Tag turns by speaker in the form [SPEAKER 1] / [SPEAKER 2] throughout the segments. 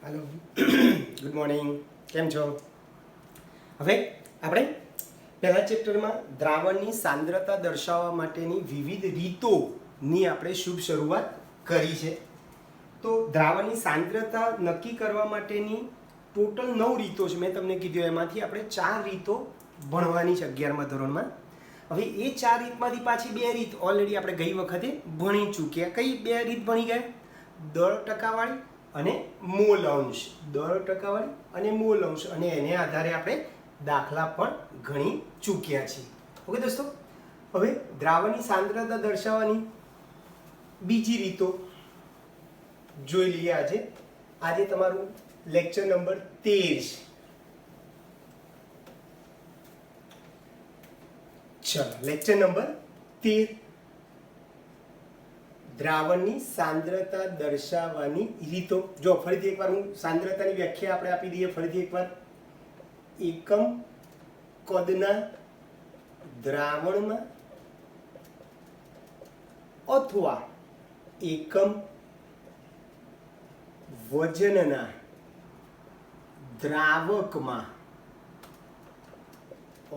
[SPEAKER 1] Hello good morning કેમ છો હવે આપણે પહેલા ચેપ્ટરમાં દ્રાવણની સાંદ્રતા દર્શાવવા માટેની વિવિધ રીતોની આપણે શુભ શરૂઆત કરી છે તો દ્રાવણની સાંદ્રતા નક્કી કરવા માટેની ટોટલ 9 રીતો છે મેં તમને કીધું એમાંથી આપણે 4 રીતો ભણવાની છે 11મા ધોરણમાં હવે એ 4 રીતમાંથી પાછી 2 રીત ઓલરેડી આપણે ગઈ વખતે ભણી ચૂક્યા કઈ 2 રીત ભણી ગયા દળ ટકાવાળી અને મોલ અંશ દળ ટકાવાળી અને મોલ અંશ અને એને આધારે આપણે દાખલા પણ ગણી ચૂક્યા છીએ ઓકે દોસ્તો હવે દ્રાવણની સાંદ્રતા દર્શાવવાની બીજી રીતો જોઈ લઈએ આજે તમારું લેક્ચર નંબર 13 છે ચલો લેક્ચર નંબર 13 દ્રાવણની સાંદ્રતા દર્શાવવાની રીતો જો ફરીથી એકવાર હું સાંદ્રતાની વ્યાખ્યા આપણે આપી દઈએ ફરીથી એકવાર એકમ કદના દ્રાવણમાં અથવા એકમ વજનના દ્રાવકમાં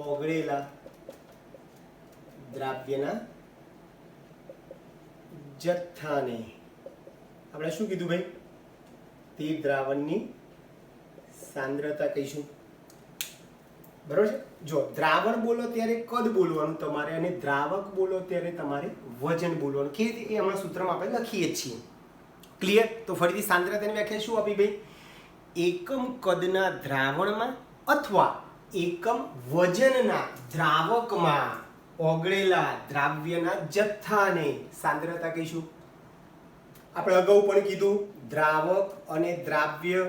[SPEAKER 1] ઓગળેલા દ્રાવ્યના જથ્થાને આપણે શું કીધું ભાઈ તે દ્રાવણની સાંદ્રતા કહીશું બરોબર છે જો દ્રાવણ બોલો ત્યારે કદ બોલવાનું તમારે અને દ્રાવક બોલો ત્યારે તમારે વજન બોલવાનું કે એ હમણાં સૂત્રમાં આપણે લખીએ જ છીએ ક્લિયર તો ફરીથી સાંદ્રતાની વ્યાખ્યા શું આપી ભાઈ એકમ કદના દ્રાવણમાં અથવા એકમ વજનના દ્રાવકમાં ઓગળેલા દ્રાવ્યના જથ્થાને સાંદ્રતા કહીશું આપણે અગાઉ પણ કીધું દ્રાવક અને દ્રાવ્ય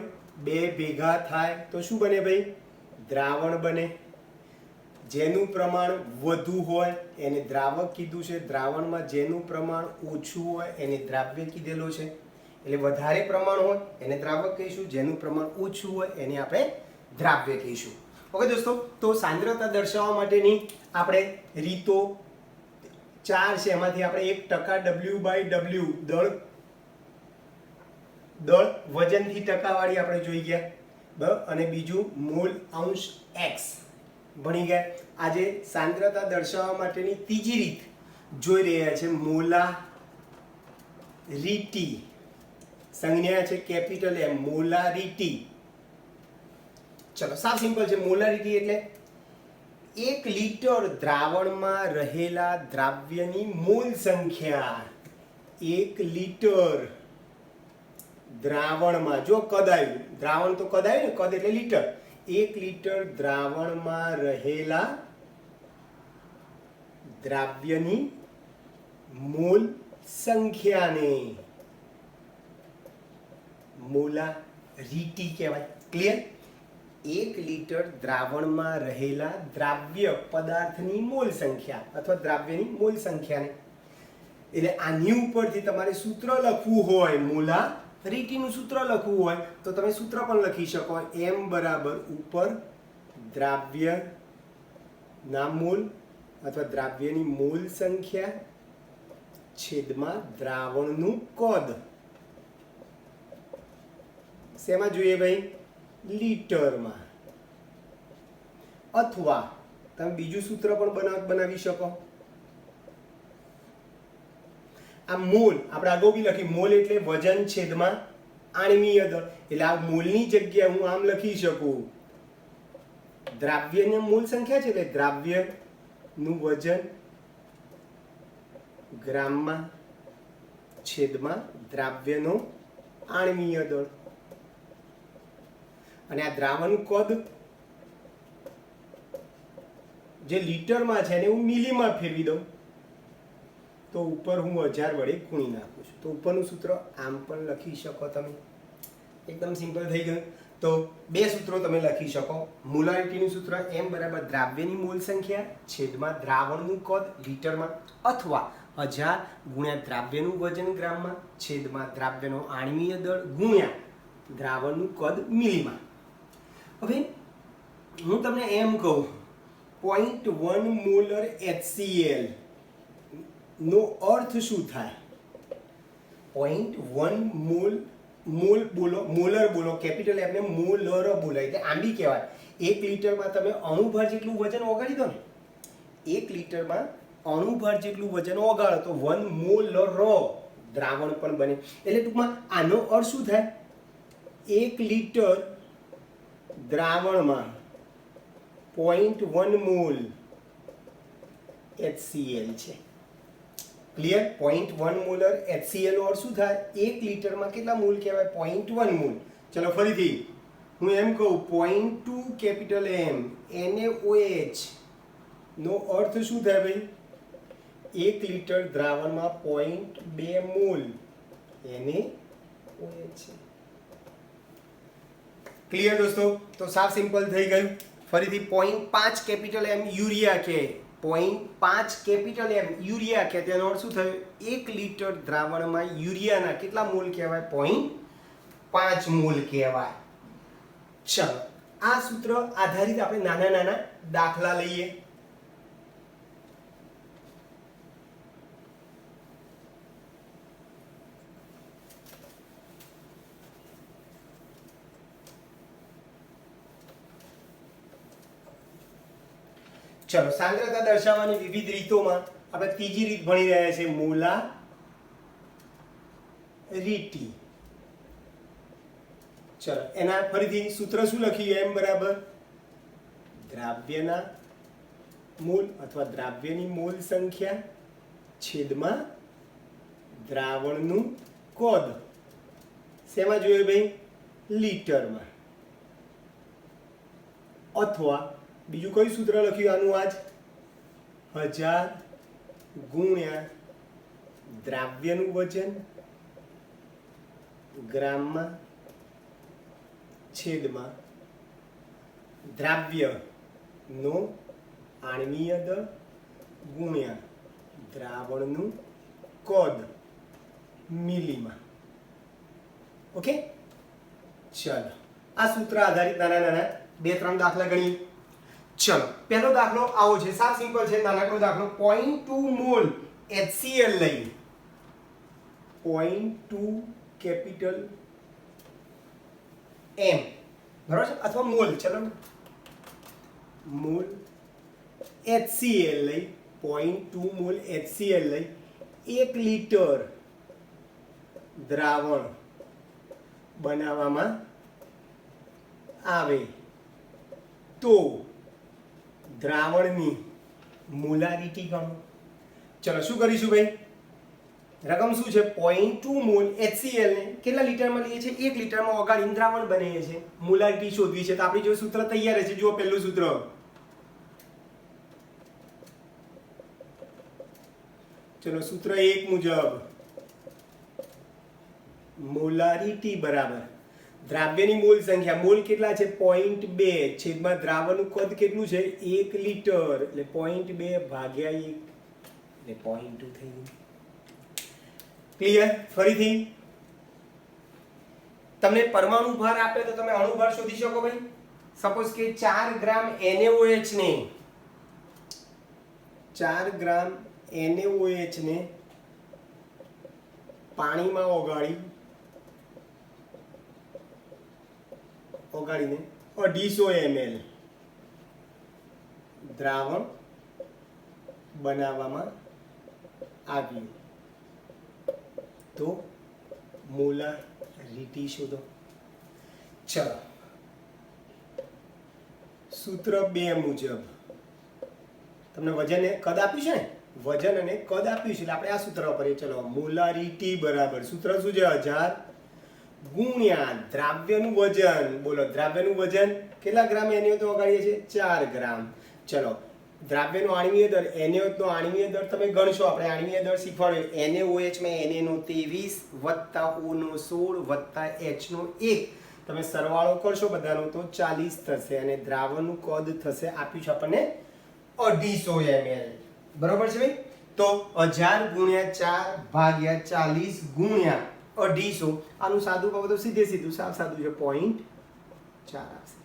[SPEAKER 1] બે ભેગા થાય તો શું બને ભાઈ દ્રાવણ બને જેનું પ્રમાણ વધુ હોય એને દ્રાવક કીધું છે દ્રાવણમાં જેનું પ્રમાણ ઓછું હોય એને દ્રાવ્ય કીધેલો છે એટલે વધારે પ્રમાણ હોય એને દ્રાવક કહીશું જેનું પ્રમાણ ઓછું હોય એને આપણે દ્રાવ્ય કહીશું ઓકે દોસ્તો તો સાંદ્રતા દર્શાવવા માટેની આપણે રીતો 4 છે એમાંથી આપણે 1% W/W દળ વજનથી ટકાવાળી આપણે જોઈ ગયા બરાબર અને બીજું મોલ અંશ x ભણી ગયા આજે સાંદ્રતા દર્શાવવા માટેની ત્રીજી રીત જોઈ રહ્યા છે મોલારિટી સંજ્ઞા છે કેપિટલ M મોલારિટી ચલો સાવ સિમ્પલ છે મોલારિટી એટલે 1 લિટર દ્રાવણમાં રહેલા દ્રાવ્યની મોલ સંખ્યા 1 લિટર દ્રાવણમાં જો કદ આવ્યું દ્રાવણ તો કદ આવ્યું ને કદ એટલે લિટર 1 લિટર દ્રાવણમાં રહેલા દ્રાવ્યની મોલ સંખ્યાને મોલારિટી કહેવાય ક્લિયર 1 લિટર દ્રાવણમાં રહેલા દ્રાવ્ય પદાર્થની મોલ સંખ્યા અથવા દ્રાવ્યની મોલ સંખ્યાને એટલે આની ઉપરથી તમારે સૂત્ર લખવું હોય મોલારિટીનું સૂત્ર લખવું હોય તો તમે સૂત્ર પણ લખી શકો m બરાબર ઉપર દ્રાવ્યના મોલ અથવા દ્રાવ્યની મોલ સંખ્યા છેદમાં દ્રાવણનું કદ શેમાં જોઈએ ભાઈ લીટરમાં અથવા તમે બીજું સૂત્ર પણ બનાવી શકો આ મોલ આપણે અગાઉ બી લખી મોલ એટલે વજન છેદમાં આણ્વીય દળ એટલે આ મોલની જગ્યાએ હું આમ લખી શકું દ્રાવ્યની મોલ સંખ્યા છે એટલે દ્રાવ્યનું વજન ગ્રામમાં છેદમાં દ્રાવ્યનો આણ્વીય દળ અને આ દ્રાવણ કદ જે લીટરમાં છે એને હું મિલીમાં ફેરવી દઉં તો ઉપર હું 1000 વડે ગુણી નાખું છું તો ઉપરનું સૂત્ર આમ પણ લખી શકો તમે એકદમ સિમ્પલ થઈ ગયું તો બે સૂત્રો તમે લખી શકો મોલારિટીનું સૂત્ર m બરાબર દ્રાવ્યની મોલ સંખ્યા છેદમાં દ્રાવણનું કદ લીટરમાં અથવા 1000 ગુણ્યા દ્રાવ્યનું વજન ગ્રામમાં છેદમાં દ્રાવ્યનો આણ્વીય દળ ગુણ્યા દ્રાવણનું કદ મિલીમાં હવે હું તમને એમ કહું 0.1 મોલર HCl નો અર્થ શું થાય 0.1 મોલ મોલ બોલો, મોલર બોલો, કેપિટલ એમને મોલર બોલાય એટલે આમ બી કહેવાય. 1 લિટરમાં તમે અણુભાર જેટલું વજન ઓગાળી દો ને, 1 લિટરમાં અણુભાર જેટલું વજન ઓગાળો તો 1 મોલર દ્રાવણ પણ બને. એટલે ટૂંકમાં આનો અર્થ શું થાય? 1 લિટર દ્રાવણમાં 0.1 મોલ HCl છે. ક્લિયર? 0.1 મોલર HCl નો અર્થ શું થાય? 1 લિટરમાં કેટલા મોલ કહેવાય? 0.1 મોલ. ચલો ફરીથી હું એમ કહું 0.2 કેપિટલ M NaOH નો અર્થ શું થાય ભાઈ? 1 લિટર દ્રાવણમાં 0.2 મોલ NaOH છે. ક્લિયર દોસ્તો? તો સાફ સિમ્પલ થઈ ગયું. ફરીથી 0.5 કેપિટલ M યુરિયા કે 0.5 કેપિટલ M યુરિયા કે તેનો અર્થ શું થયો? 1 લિટર દ્રાવણમાં યુરિયાના કેટલા મોલ કહેવાય? 0.5 મોલ કહેવાય. ચલો આ સૂત્ર આધારિત આપણે નાના નાના દાખલા લઈએ. ચલો સાંદ્રતા દર્શાવવાની વિવિધ રીતોમાં આપણે ત્રીજી રીત ભણી રહ્યા છીએ, મોલારિટી. ચલો એના ફરીથી સૂત્ર શું લખ્યું? M બરાબર દ્રાવ્યના મોલ અથવા દ્રાવ્યની મોલ સંખ્યા છેદમાં દ્રાવણનું કદ. શેમાં જોઈએ ભાઈ? લીટરમાં. અથવા બીજું કયું સૂત્ર લખ્યું આનું? આજ 1000 ગુણ્યા દ્રાવ્યનું વજન ગ્રામમાં છેદમાં દ્રાવ્યનો આણ્વીય દળ ગુણ્યા દ્રાવણનું કદ મિલીમાં. ઓકે, ચલો આ સૂત્ર આધારિત નાના નાના 2-3 દાખલા ગણીએ. ચલો પહેલો દાખલો આવો છે, સાવ સિમ્પલ છે, નાનકડો દાખલો. 0.2 મોલ HCl લઈ 0.2 કેપિટલ M બરાબર છે, અથવા મોલ. ચલો મોલ HCl લઈ 0.2 મોલ HCl લઈ 1 લિટર દ્રાવણ બનાવવામાં આવે તો દ્રાવણની મોલારિટી ગણો. ચલો શું કરીશું ભાઈ? રકમ શું છે? 0.2 મોલ HCl ને કેટલા લિટરમાં લઈએ છીએ? 1 લિટરમાં ઓગાળીને દ્રાવણ બને છે. મોલારિટી શોધવી છે તો આપણી જો સૂત્ર તૈયાર છે. જુઓ પહેલું સૂત્ર, ચલો સૂત્ર 1 મુજબ મોલારિટી બરાબર દ્રાવ્યની મોલ સંખ્યા. મોલ કેટલા છે? 0.2 છેદમાં દ્રાવણનું કદ કેટલું છે? 1 લિટર એટલે 0.2 ભાગ્યા 1 એટલે 0.2 થઈ ગયું. ક્લિયર? ફરીથી તમને પરમાણુ ભાર આપે તો તમે અણુ ભાર શોધી શકો ભાઈ. સપોઝ કે 4 ગ્રામ NaOH ને 4 ગ્રામ NaOH ને પાણીમાં ઓગાળીને 250 ml દ્રાવણ બનાવવામાં આવ્યું તો મોલારિટી શોધો. ચલો સૂત્ર 2 મુજબ તમને વજન કદ આપ્યું છે ને, વજન અને કદ આપ્યું છે એટલે આપણે આ સૂત્ર વાપરીએ. ચલો મોલારિટી બરાબર સૂત્ર શું છે? 1000 ગુણ્યા દ્રાવ્યનું વજન. બોલો દ્રાવ્યનું વજન કેટલા ગ્રામ NaOH તો ઓગાળીએ છીએ? 4 ગ્રામ. ચલો દ્રાવ્યનો આણ્વીય દળ NaOH નો આણ્વીય દળ તમે ગણશો. આપણે આણ્વીય દળ શીખવાડ્યો. NaOH માં Na નો 23 વત્તા O નો 16 વત્તા H નો 1 તમે સરવાળો કરશો બધાનો તો 40 થશે અને દ્રાવણનું કદ થશે આપ્યું છે આપણને 250 ml. બરોબર છે ભાઈ? તો 1000 ગુણ્યા 4 ભાગ્યા 40 ગુણ્યા 250. આનું સાદું કહો તો સીધે સીધું સાવ સાદું છે 0.4 આવશે.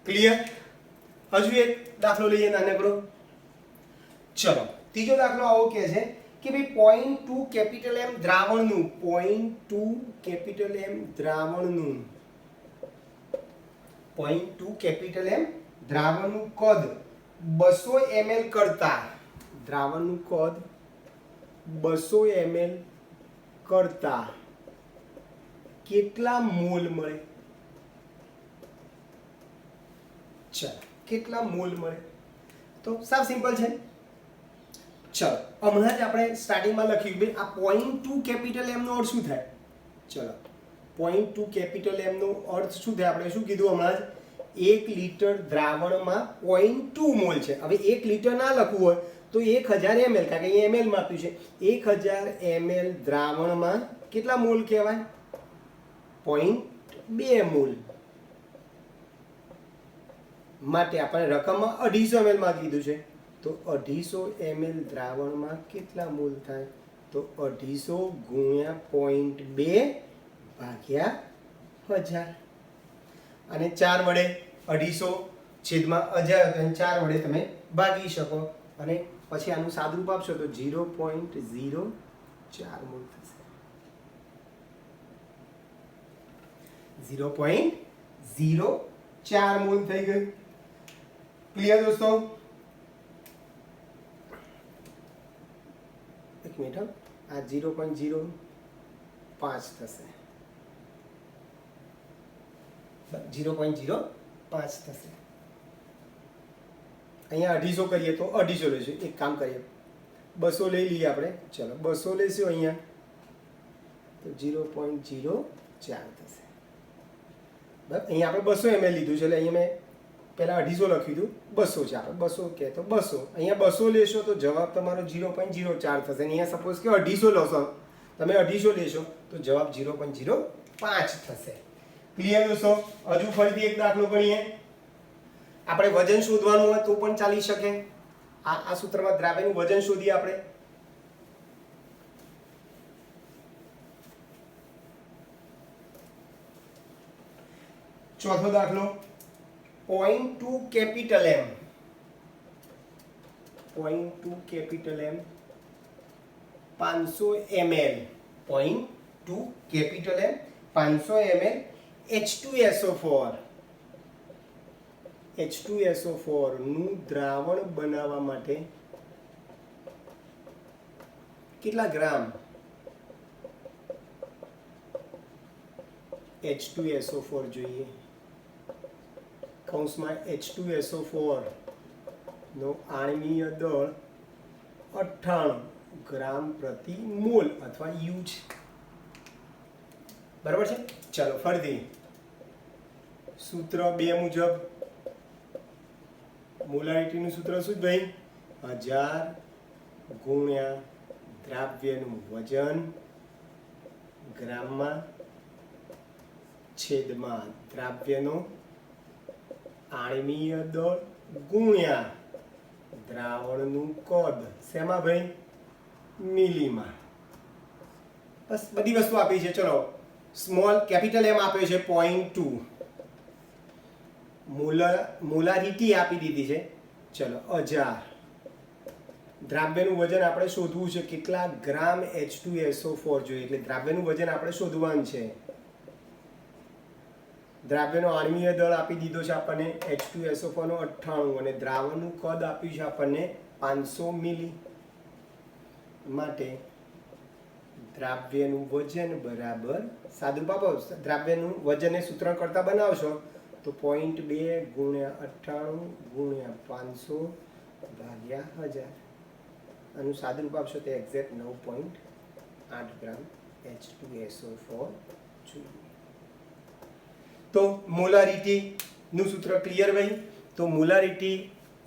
[SPEAKER 1] ક્લિયર? હજુ એક દાખલો લઈએ નાનકડો. ચલો ત્રીજો દાખલો આવો કહે છે કે ભાઈ 0.2 capital M દ્રાવણનું 0.2 capital M દ્રાવણનું 0.2 capital M દ્રાવણનું કદ 200 ml કરતા દ્રાવણનું કદ 200 ml કરતા કેટલા મોલ મળે? ચલો કેટલા મોલ મળે? તો સાવ સિમ્પલ છે. ચલો હમણાં જ આપણે સ્ટાર્ટિંગમાં લખ્યું કે આ 0.2 કેપિટલ M નો અર્થ શું થાય? ચલો 0.2 કેપિટલ M નો અર્થ શું થાય? આપણે શું કીધું હમણાં જ 1 લિટર દ્રાવણમાં 0.2 મોલ છે. હવે 1 લિટર ના લખવું હોય તો 1000 ml, કારણ કે અહીંયા ml માં આપ્યું છે. 1000 ml દ્રાવણમાં કેટલા મોલ કહેવાય? 0.2 મોલ. માટે આપણે રકમમાં 250 ml માં કીધું છે, તો 250 ml દ્રાવણમાં કેટલા મોલ થાય? તો 250 ગુણ્યા 0.2 ભાગ્યા 1000. અને 4 વડે 250 છેદમાં 1000, 4 વડે તમે ભાગી શકો અને પછી આનું સાદુરૂપ આપશો તો 0.04 મોલ થશે. 0.04 મોલ થઈ ગયું. ક્લિયર દોસ્તો? એક મિનિટ, આ 0.05 થશે. 0.05 થશે. અહીંયા 250 કરીએ તો 250 લઈશું. એક કામ કરીએ, 200 લઈ લઈએ આપણે. ચલો 200 લઈશું અહીંયા તો 0.04 થશે. બરાબર, અહીંયા આપણે 200 ml લીધું છે એટલે અહીંયા મેં પહેલાં 250 લખ્યું હતું, 200 છે. આપણે 200 કહે તો 200, અહીંયા 200 લેશો તો જવાબ તમારો 0.04 થશે. અહીંયા સપોઝ કે 250 લેશો, તમે 250 લેશો તો જવાબ 0.05 થશે. ક્લિયર દોસ્તો? હજુ ફરીથી એક દાખલો ગણીએ. આપણે વજન શોધવાનું હોય તો પણ ચાલી શકે. આ સૂત્રમાં દ્રાવ્યનું વજન શોધીએ આપણે. ચોથો દાખલો, 0.2 capital M, 0.2 capital M 500 ml, 0.2 capital M 500 ml H2SO4, H2SO4 નું દ્રાવણ બનાવવા માટે કેટલા ગ્રામ H2SO4 જોઈએ? કૌંસમાં H2SO4 નો આણ્વીય દળ 98 ગ્રામ પ્રતિ મોલ અથવા યુ છે. બરાબર છે? ચાલો ફરીથી સૂત્ર 2 મુજબ મોલારિટીનું સૂત્ર શું ભાઈ? 1000 ગુણ્યા દ્રાવ્યનું વજન ગ્રામમાં છેદમાં દ્રાવ્યનો આણ્વીય દળ ગુણ્યા દ્રાવણનું કદ. શેમાં ભાઈ? મિલીમાં. બસ બધી વસ્તુ આપી છે. ચલો સ્મોલ કેપિટલ M આપ્યો છે 0.2, મોલારિટી આપી દીધી છે. ચલો 1000, દ્રાવ્યનું વજન આપણે શોધવું છે. કેટલા ગ્રામ H2SO4 જોઈએ, એટલે દ્રાવ્યનું વજન આપણે શોધવાનું છે. દ્રાવ્યનો આણ્વીય દળ આપી દીધો છે આપણને H2SO4 નો 98 અને દ્રાવણનું કદ આપ્યું છે આપણને 500 મિલી. માટે દ્રાવ્યનું વજન બરાબર સાદુરૂપ આપો. દ્રાવ્યનું વજનને સૂત્ર કરતા બનાવશો તો 0.2 ગુણ્યા 98 ગુણ્યા 500 ભાગ્યા 1000. આનું સાદુરૂપ આપશો તો એક્ઝેક્ટ 9.8 ગ્રામ H2SO4 જોઈએ. તો મોલારિટીનું સૂત્ર ક્લિયર ભાઈ? તો મોલારિટી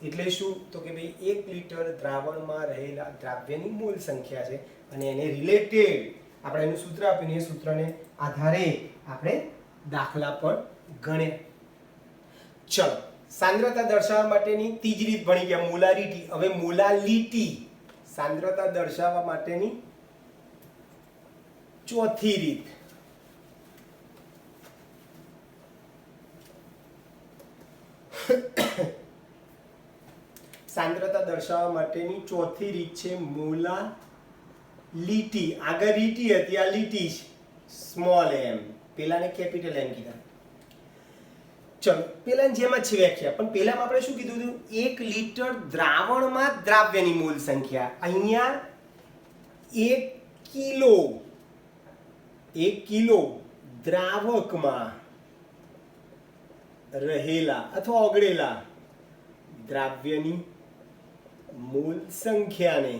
[SPEAKER 1] એટલે શું? તો કે ભાઈ 1 લિટર દ્રાવણમાં રહેલા દ્રાવ્યની મોલ સંખ્યા છે અને એને રિલેટેડ આપણે એનું સૂત્ર આપીને એ સૂત્રને આધારે આપણે દાખલા પણ ગણે. ચલો સાંદ્રતા દર્શાવવા માટેની ત્રીજી રીત ભણી ગયા, મોલારિટી. હવે મોલાલિટી, સાંદ્રતા દર્શાવવા માટેની ચોથી રીત. સાંદ્રતા દર્શાવવા માટેની ચોથી રીત છે મોલારિટી. લીટી, આગળ લીટી હતી, આ લીટી સ્મોલ એમ, પેલાને કેપિટલ એમ કીધા. ચલો પેલા જેમ જ છે વ્યાખ્યા, પણ પેલામાં આપણે શું કીધું હતું? 1 લીટર દ્રાવણમાં દ્રાવ્યની મોલ સંખ્યા. અહીંયા 1 કિલો દ્રાવકમાં રહેલા અથવા ઓગળેલા દ્રાવ્યની મોલ સંખ્યાને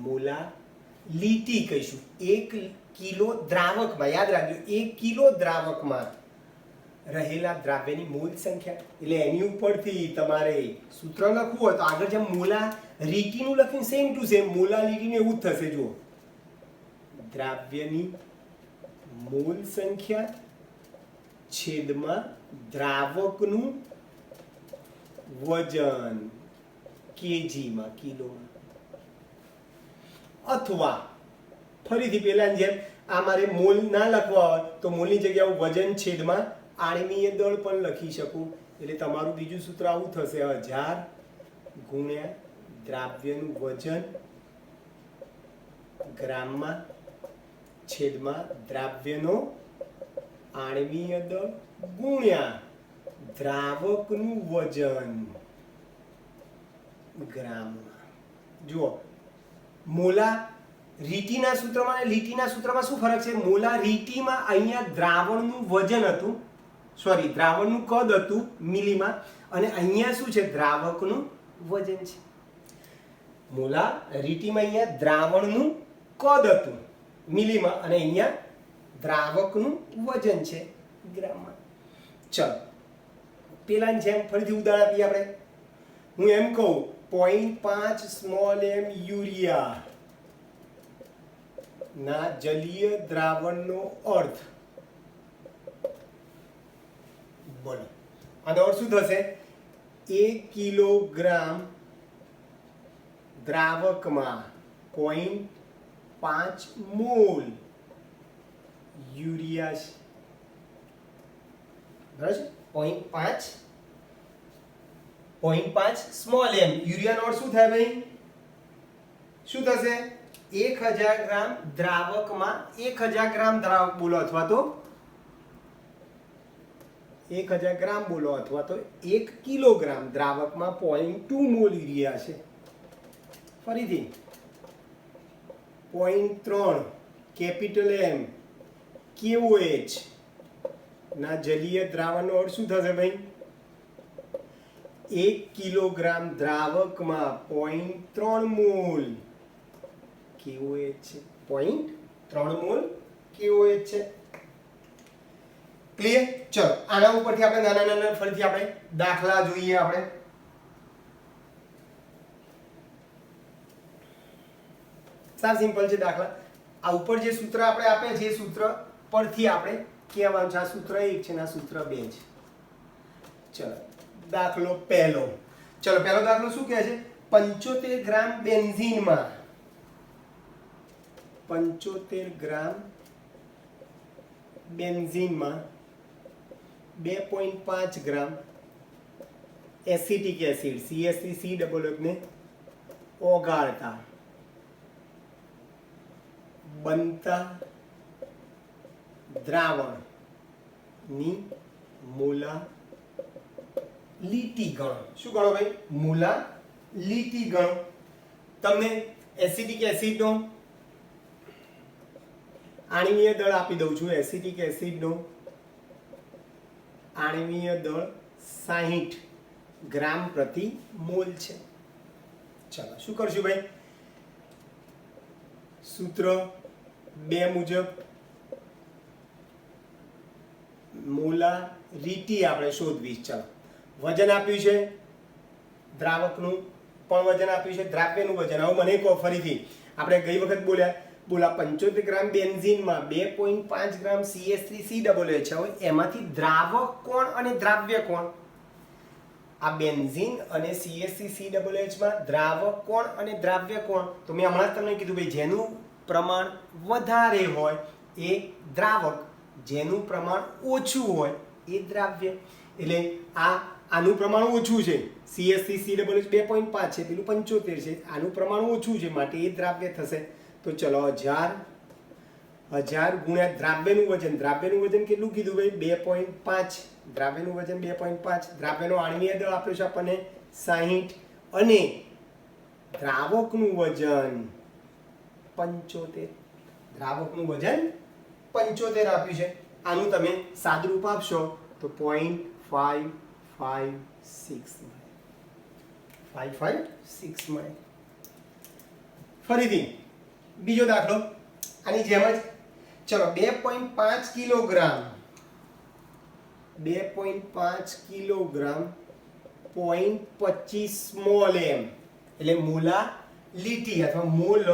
[SPEAKER 1] મોલાલિટી કહીશું. 1 કિલો દ્રાવકમાં, યાદ રાખજો, 1 કિલો દ્રાવકમાં રહેલા દ્રાવ્યની મોલ સંખ્યા. એટલે એની ઉપરથી તમારે સૂત્ર લખવું હોય તો આગળ જેમ મોલાલિટીનું લખ્યું સેમ ટુ સેમ મોલાલિટીનું એવું જ થશે. જુઓ, દ્રાવ્યની મોલ સંખ્યા છેદમાં દ્રાવકનું વજન કેજીમાં, કિલોમાં. અથવા ફરીથી પેલાની જેમ આ મારે મોલ ના લખવા હોય તો મોલની જગ્યાએ વજન છેદમાં આણ્વીય દળ પણ લખી શકું. એટલે તમારું બીજું સૂત્ર આવું થશે: 1000 ગુણ્યા દ્રાવ્યનું વજન ગ્રામમાં છેદમાં દ્રાવ્યનો આણ્વીય દળ ગુણ્યા દ્રાવકનું વજન ગ્રામમાં. જુઓ, મોલારિટીના સૂત્રમાં અને લીટીના સૂત્રમાં શું ફરક છે? મોલારિટીમાં અહીંયા દ્રાવણનું વજન હતું, સોરી દ્રાવણનું કદ હતું મિલીમાં, અને અહીંયા શું છે? દ્રાવકનું વજન છે. મોલારિટીમાં અહીંયા દ્રાવણનું કદ હતું મિલીમાં, અને અહીંયા દ્રાવકનું વજન છે ગ્રામમાં. ચલો પેલાની જેમ ફરીથી ઉદાહરણ આપીએ આપણે. હું એમ કહું 0.5 સ્મોલ એમ યુરિયા ના જલીય દ્રાવણનો અર્થ બોલો. આનો અર્થ શું થશે? 1 કિલોગ્રામ દ્રાવકમાં 0.5 મોલ યુરિયા છે. બરાબર છે? 0.5 સ્મોલ એમ યુરિયાનો અર્થ શું થાય ભાઈ? શું થશે? 1000 ગ્રામ દ્રાવકમાં 1000 ગ્રામ દ્રાવક બોલો, અથવા તો 1000 ગ્રામ બોલો, અથવા તો 1 કિલોગ્રામ દ્રાવકમાં 0.2 મોલ યુરિયા છે. ફરીથી 0.3 કેપિટલ એમ KOH ના જલીય દ્રાવણનો અર્થ શું થશે ભાઈ? 1 કિલોગ્રામ દ્રાવકમાં 0.3 મોલ KOH છે. 0.3 મોલ KOH છે. ક્લિયર? ચલો આના ઉપરથી આપણે નાના નાના ફરીથી આપણે દાખલા જોઈએ. આપણે સાવ સિમ્પલ છે દાખલા. આ ઉપર જે સૂત્ર આપણે આપે છે એ સૂત્ર પરથી આપણે કહેવાનું છે. આ સૂત્ર 1 છે ને આ સૂત્ર 2 છે. ચલો દાખલો પહેલો. ચલો પહેલો દાખલો શું કહે છે? 75 ગ્રામ બેન્ઝીનમાં 75 ગ્રામ બેન્ઝીનમાં 2.5 ગ્રામ એસિટિક એસિડ CH3COOH ને ઓગાળતા બનતા દ્રાવણની મોલાલિટી ગણો. શું ગણો ભાઈ? મોલાલિટી ગણો. તમને એસિટિક એસિડનો આણ્વીય દળ આપી દઉં છું. એસિટિક એસિડનો આણ્વીય દળ 60 ગ્રામ પ્રતિ મોલ છે. ચાલો શું કરશું ભાઈ? સૂત્ર 2 મુજબ મોલારિટી આપણે શોધવી. ચાલો વજન આપ્યું છે, દ્રાવકનું પણ વજન આપ્યું છે, દ્રાવ્યનું વજન. હવે મને કહો ફરીથી, આપણે ગઈ વખત બોલા 75 ગ્રામ બેન્ઝીનમાં 2.5 ગ્રામ CH3COOH છે. હવે એમાંથી દ્રાવક કોણ અને દ્રાવ્ય કોણ? આ બેન્ઝીન અને CH3COOH માં દ્રાવક કોણ અને દ્રાવ્ય કોણ? તો મેં હમણાં જ તમને કીધું ભાઈ, જેનું પ્રમાણ વધારે હોય એ દ્રાવક, જેનું પ્રમાણ ઓછું હોય એ દ્રાવ્ય. એટલે આ આનું પ્રમાણ ઓછું છે, CH3 CH 2.5 છે, પેલું 75 છે, આનું પ્રમાણ ઓછું છે માટે એ દ્રાવ્ય થશે. તો ચલો 1000 ગુણ્યા દ્રાવ્યનું વજન કેટલું કીધું ભાઈ? 2.5. દ્રાવ્યનું વજન 2.5. દ્રાવ્યનો આણ્વીય દળ આપ્યો છે આપણને 60 અને દ્રાવકનું વજન 75. દ્રાવકનું વજન 75 આપ્યું છે. આનું તમે સાદુરૂપ આપશો તો 0.556 મળે. 556 મળે. ફરીથી બીજો દાખલો આની જેમ જ. ચલો 2.5 કિલોગ્રામ 0.25 સ્મોલ એમ એટલે મોલા લીટી અથવા મોલ લ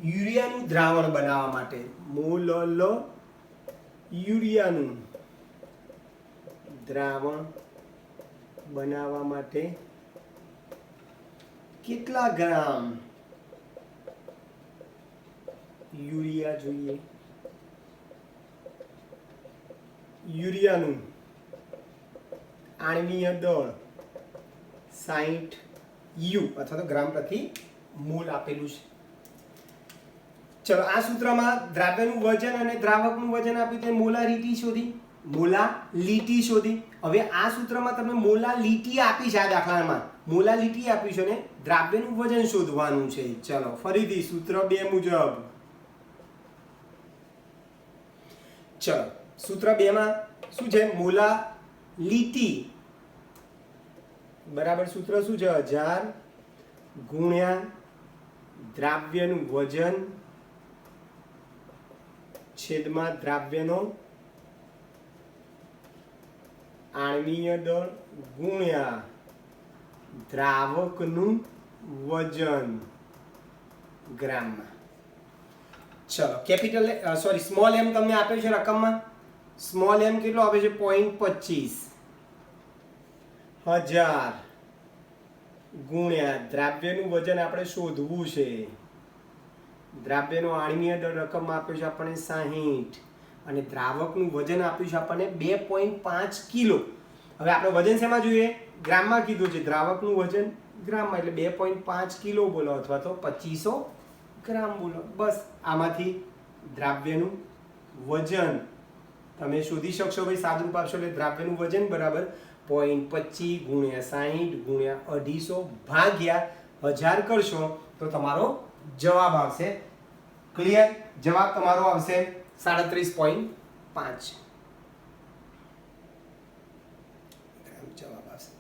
[SPEAKER 1] યુરિયાનું દ્રાવણ બનાવવા માટે, મોલ લ યુરિયાનું દ્રાવણ બનાવવા માટે કેટલા ગ્રામ યુરિયા જોઈએ? યુરિયાનું આણ્વીય દળ 60 યુ અથવા તો ગ્રામ પ્રતિ મોલ આપેલું છે. ચલો આ સૂત્રમાં દ્રાવ્યનું વજન અને દ્રાવકનું વજન આપ્યું છે. મોલારિટી શોધી. હવે આ સૂત્રમાં તમને મોલાલિટી આપી છે. આ દાખલામાં મોલાલિટી આપી છે ને દ્રાવ્યનું વજન શોધવાનું છે. ચલો ફરીથી સૂત્ર 2 મુજબ. ચલો સૂત્ર 2 માં શું છે? મોલાલિટી બરાબર સૂત્ર શું છે? 1000 ગુણ્યા દ્રાવ્યનું વજન છેદમાં દ્રાવ્યનો આણ્વીય દળ ગુણ્યા દ્રાવકનું વજન ગ્રામમાં. ચલો કેપિટલ સ્મોલ એમ તમને આપ્યો છે રકમમાં. સ્મોલ એમ કેટલો આપે છે? 0.25 ગુણ્યા દ્રાવ્યનું વજન આપણે શોધવું છે. દ્રાવ્યનો આણ્વીય દળ રકમ આપ્યો છે આપણને 60 અને દ્રાવકનું વજન આપ્યું છે આપણને 2.5 કિલો. હવે આપણે વજન શેમાં જોઈએ? ગ્રામમાં કીધું છે. દ્રાવકનું વજન ગ્રામમાં એટલે 2.5 કિલો બોલો અથવા તો 2500 ગ્રામ બોલો. બસ આમાંથી દ્રાવ્યનું વજન તમે શોધી શકશો ભાઈ. સાદુરૂપ આપશો એટલે દ્રાવ્યનું વજન બરાબર 0.25 ગુણ્યા 60 ગુણ્યા 250 ભાગ્યા 1000 કરશો તો તમારો જવાબ આવશે. ક્લિયર? જવાબ તમારો આવશે 37.5 જવાબ આવશે.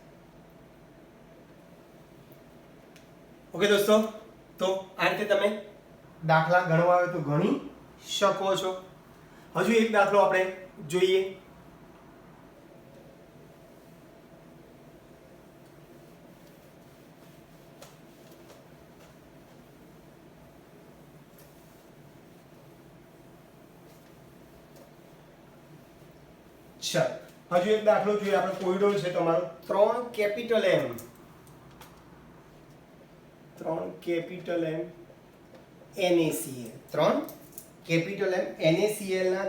[SPEAKER 1] ઓકે દોસ્તો, તો આ રીતે તમે દાખલા ગણવા હોય તો ગણી શકો છો. હજુ એક દાખલો આપણે જોઈએ. હજુ એક દાખલો જોઈએ આપણે. કોયડો છે તમારો 3 capital M NaCl 3 capital M NaCl ના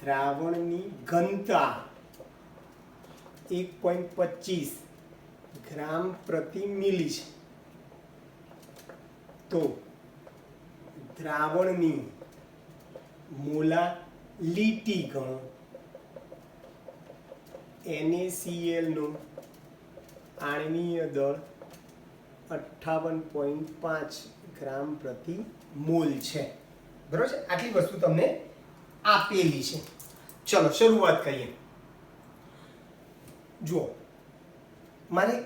[SPEAKER 1] દ્રાવણની ઘનતા 1.25 ગ્રામ પ્રતિ મિલી છે. તો દ્રાવણની મોલાલિટી ગણો. NaCl નું આણ્વીય દળ 58.5 ગ્રામ પ્રતિ મોલ છે. બરોબર છે? આટલી વસ્તુ તમને આપેલી છે. ચલો શરૂઆત કરીએ. જુઓ, મારે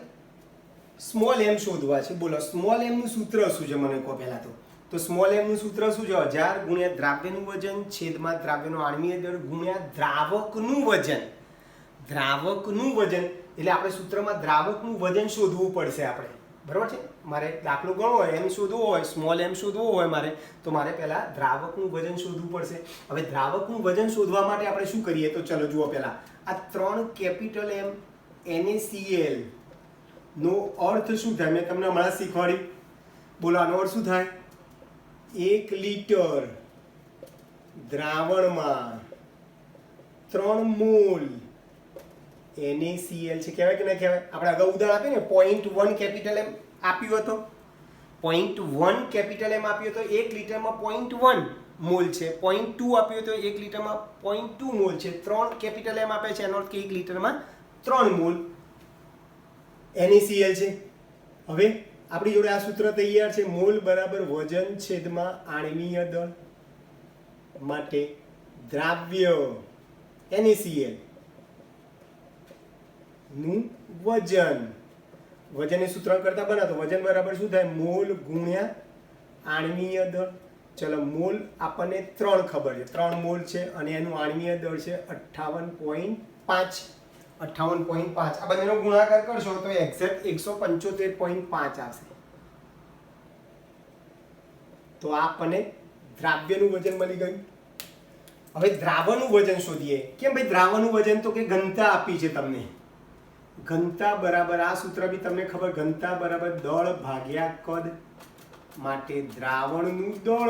[SPEAKER 1] સ્મોલ એમ શોધવા છે. બોલો સ્મોલ એમ નું સૂત્ર શું છે મને કહો પહેલા તો સ્મોલ એમ નું સૂત્ર શું છે? 1000 ગુણ્યા દ્રાવ્યનું વજન છેદમાં દ્રાવ્યનો આણ્વીય દળ ગુણ્યા દ્રાવકનું વજન. દ્રાવકનું વજન એટલે આપણે સૂત્રમાં દ્રાવકનું વજન શોધવું પડશે આપણે. બરાબર છે? મારે દાખલો ગણવો હોય, એમ શોધવો હોય, સ્મોલ એમ શોધવો હોય મારે, તો મારે પહેલા દ્રાવકનું વજન શોધવું પડશે. હવે દ્રાવકનું વજન શોધવા માટે આપણે શું કરીએ? તો ચલો જુઓ પહેલા આ 3 કેપિટલ M NaCl નો અર્થ શું થાય? મેં તમને હમણાં શીખવાડ્યું. બોલો આનો અર્થ શું થાય? 1 લિટર દ્રાવણમાં 3 મોલ NaCl છે. કહેવાય કે ના કહેવાય? આપણે અગાઉ ઉદાહરણ આપ્યું ને 0.1 કેપિટલ એમ આપ્યું હતો. 0.1 કેપિટલ એમ આપ્યું તો 1 લીટરમાં 0.1 મોલ છે. 0.2 આપ્યું તો 1 લીટરમાં 0.2 મોલ છે. 3 કેપિટલ એમ આપે છે એનો અર્થ કે 1 લીટરમાં 3 મોલ NaCl છે. હવે આપણી જોડે આ સૂત્ર તૈયાર છે. મોલ બરાબર વજન છેદમાં આણ્વીય દળ માટે દ્રાવ્ય NaCl નું વજનને સૂત્ર કરતા બનાતો વજન બરાબર શું થાય? મોલ ગુણ્યા આણ્વીય દળ. ચલો મોલ આપણને 3 ખબર છે, 3 મોલ છે અને એનું આણ્વીય દળ છે 58.5. 58.5 આ બંનેનો ગુણાકાર કરશો તો એક્ઝેક્ટ 175.5 આવશે. તો આ આપણને દ્રાવ્યનું વજન મળી ગયું. હવે દ્રાવણનું વજન શોધીએ. કેમ ભાઈ દ્રાવણનું વજન? તો કે ઘનતા આપી છે તમને. ઘનતા બરાબર આ સૂત્ર બી તમને ખબર, ઘનતા બરાબર દળ ભાગ્યા કદ માટે દ્રાવણનું દળ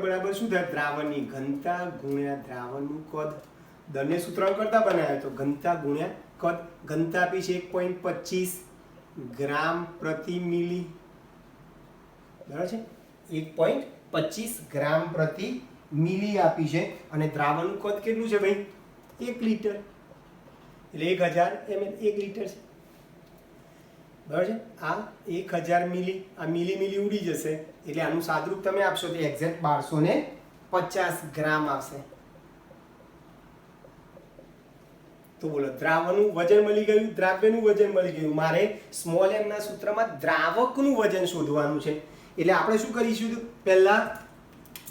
[SPEAKER 1] બરાબર શું થાય? દ્રાવણની ઘનતા ગુણ્યા દ્રાવણનું કદ. દળને સૂત્ર કરતા બનાવ્યો તો ઘનતા ગુણ્યા કદ. ઘનતા આપી છે 1.25 ગ્રામ પ્રતિ મિલી. બરાબર છે? 1.25 ગ્રામ પ્રતિ મિલી આપી છે અને દ્રાવણનું કદ કેટલું છે ભાઈ? 1 લીટર. એટલે 1000 ml 1 લીટર છે. બરાબર છે? આ 1000 મિલી, આ મિલી ઉડી જશે એટલે આનું સાદરૂપ તમે આપશો તો એક્ઝેક્ટ 1250 ગ્રામ આવશે. તો બોલો દ્રાવણનું વજન મળી ગયું, દ્રાવ્યનું વજન મળી ગયું. મારે સ્મોલ m ના સૂત્રમાં દ્રાવકનું વજન શોધવાનું છે. એટલે આપણે શું કરીશું? પહેલા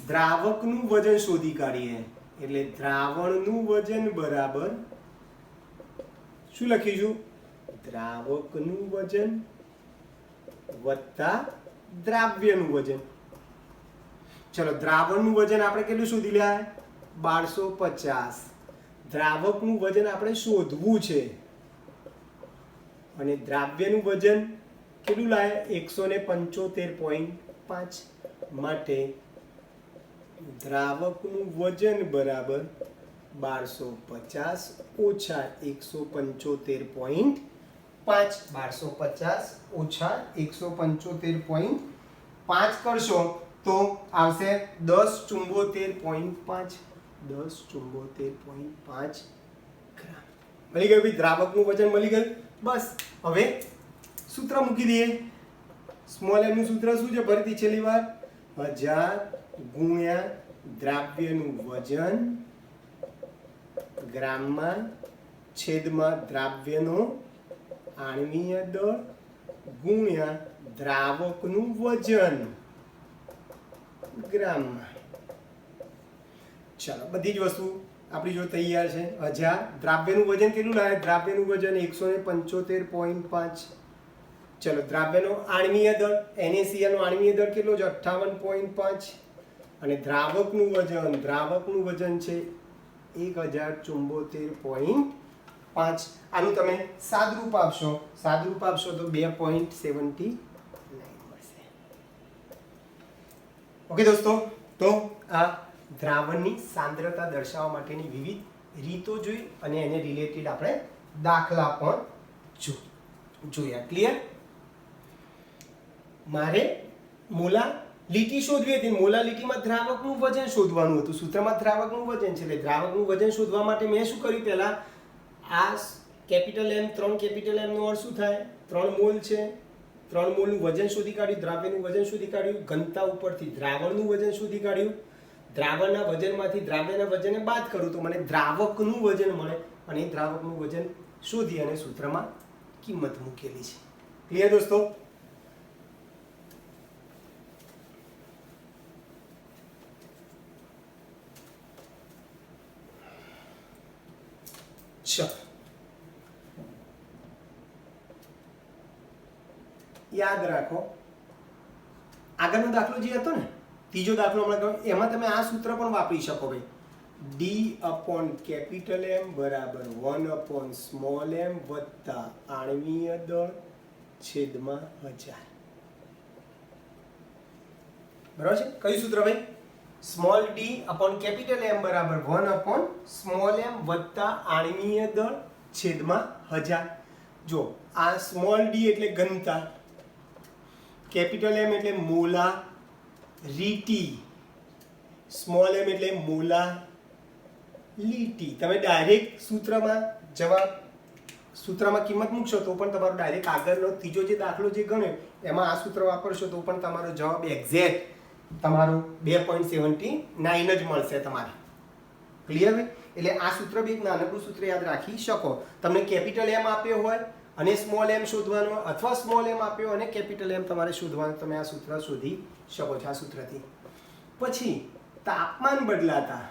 [SPEAKER 1] દ્રાવકનું વજન શોધી કાઢીએ. એટલે દ્રાવણનું વજન બરાબર શું લખીશું? દ્રાવકનું વજન વત્તા દ્રાવ્યનું વજન. ચલો દ્રાવણનું વજન આપણે કેટલું શોધી લ્યા? 1250. દ્રાવકનું વજન આપણે શોધવું છે અને દ્રાવ્યનું વજન કેટલું લાયા? 175.5. માટે દ્રાવકનું વજન બરાબર 1250 ઓછા 175.5. 1250 ઓછા 175.5 કરશો તો આવશે 1074.5. 1074.5 ગ્રામ. મળી ગયું ભાઈ, દ્રાવકનું વજન મળી ગયું. બસ હવે સૂત્ર મૂકી દઈએ. સ્મોલ m નું સૂત્ર શું છે? ફરીથી છેલ્લી વાર 1000 ગુણ્યા દ્રાવ્યનું વજન ગ્રામમાં છેદમાં દ્રાવ્યનો આણ્વીય દળ ગુણ્યા દ્રાવકનું વજન ગ્રામમાં. ચાલો બધી જ વસ્તુ આપણી જો તૈયાર છે. 1000 દ્રાવ્યનું વજન કેટલું લાગે? દ્રાવ્યનું વજન 175.5. ચલો દ્રાવ્યનો આણ્વીય દળ NaCl નો આણ્વીય દળ કેટલો છે? 58.5. અને દ્રાવકનું વજન છે 1074.5. આનું તમે સાદરૂપ આપશો તો 2.79 મળશે. ઓકે દોસ્તો, તો આ દ્રાવણની સાંદ્રતા દર્શાવવા માટેની વિવિધ રીતો જોઈ અને એને રિલેટેડ આપણે દાખલા પણ જોયા. ક્લિયર? મારે મોલા લીટી શોધવી હતી. મોલા લીટીમાં દ્રાવકનું વજન શોધવાનું હતું. સૂત્રમાં દ્રાવકનું વજન છે એટલે દ્રાવકનું વજન શોધવા માટે મેં શું કર્યું? પહેલા આ કેપિટલ M 3 કેપિટલ M નો અર્થ શું થાય? 3 મોલ છે. 3 મોલનું વજન શોધી કાઢ્યું, દ્રાવ્યનું વજન શોધી કાઢ્યું, ઘનતા ઉપરથી દ્રાવણનું વજન શોધી કાઢ્યું. દ્રાવણના વજનમાંથી દ્રાવ્યના વજનને બાદ કરું તો મને દ્રાવકનું વજન મળે અને એ દ્રાવકનું વજન શોધી અને સૂત્રમાં કિંમત મૂકેલી છે. ક્લિયર દોસ્તો? ચલો યાદ રાખો, આગળનો દાખલો જે હતો ને, ત્રીજો દાખલો હમણાં કહ્યું, એમાં તમે આ સૂત્ર પણ વાપરી શકો ભાઈ. D/M બરાબર 1/m વત્તા આણ્વીય દળ છેદમાં 1000. બરાબર છે? કયું સૂત્ર ભાઈ? Small D upon capital M બરાબર 1 અપોન સ્મોલ એમ વત્તા આણ્વીય દળ છેદમાં 1000. જો આ સ્મોલ ડી એટલે ઘનતા, કેપિટલ એમ એટલે મોલારિટી, સ્મોલ એમ એટલે મોલાલિટી. તમે ડાયરેક્ટ સૂત્રમાં કિંમત મૂકશો તો પણ તમારો ડાયરેક્ટ આગળનો ત્રીજો જે દાખલો જે ગણ્યો એમાં આ સૂત્ર વાપરશો તો પણ તમારો જવાબ એક્ઝેક્ટ તમારો 2.79 જ મળશે તમારે. ક્લિયર ભાઈ? એટલે આ સૂત્ર બી એક નાનકડું સૂત્ર યાદ રાખી શકો. તમને કેપિટલ એમ આપ્યો હોય અને સ્મોલ એમ શોધવાનો, અથવા સ્મોલ એમ આપ્યો અને કેપિટલ એમ તમારે શોધવાનું, તમે આ સૂત્ર શોધી શકો છો આ સૂત્રથી. પછી તાપમાન બદલાતા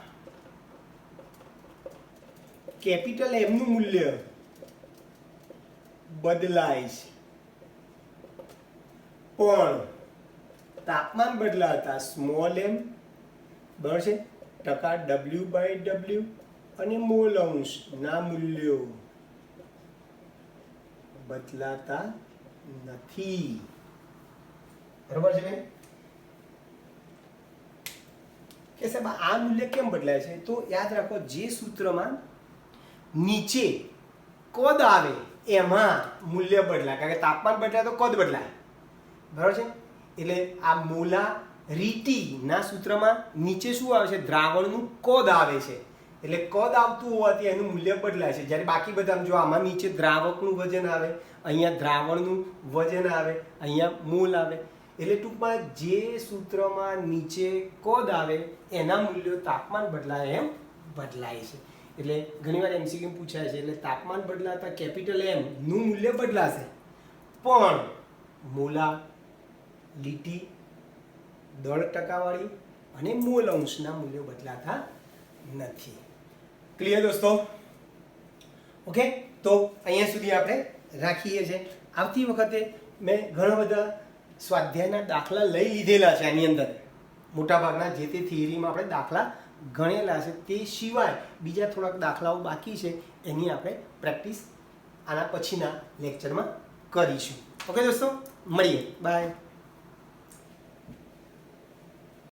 [SPEAKER 1] કેપિટલ એમ નું મૂલ્ય બદલાય છે, પણ તાપમાન બદલાતા સ્મોલ એમ બરાબર છે ટકા W/W અને મોલ અંશ ના મૂલ્યો બદલાતા નથી. બરોબર છે બેન? કે સાહેબ આ મૂલ્ય કેમ બદલાય છે? તો યાદ રાખો, જે સૂત્રમાં નીચે કદ આવે એમાં મૂલ્ય બદલાય, કારણ કે તાપમાન બદલાય તો કદ બદલાય. બરાબર છે? એટલે આ મોલારિટી ના સૂત્રમાં નીચે શું આવે છે? દ્રાવણનું કદ આવે છે. એટલે કદ આવતું હોવાથી એનું મૂલ્ય બદલાય છે. જ્યારે બાકી બધા જો આમાં નીચે દ્રાવકનું વજન આવે, અહીંયા દ્રાવણનું વજન આવે, અહીંયા મોલ આવે. એટલે ટૂંકમાં જે સૂત્રમાં નીચે કદ આવે એના મૂલ્યો તાપમાન બદલાય એમ બદલાય છે. એટલે ઘણીવાર MCQ પૂછાય છે. એટલે તાપમાન બદલાતા કેપિટલ એમ નું મૂલ્ય બદલાશે, પણ મોલાલિટી, દળ ટકાવાળી અને મોલ અંશના મૂલ્યો બદલાતા નથી. ક્લિયર દોસ્તો? ઓકે, તો અહીંયા સુધી આપણે રાખીએ છીએ. આવતી વખતે મેં ઘણા બધા સ્વાધ્યાયના દાખલા લઈ લીધેલા છે. આની અંદર મોટાભાગના જે તે થિયરીમાં આપણે દાખલા ગણેલા છે. તે સિવાય બીજા થોડાક દાખલાઓ બાકી છે, એની આપણે પ્રેક્ટિસ આના પછીના લેક્ચરમાં કરીશું. ઓકે દોસ્તો, મળીએ. બાય.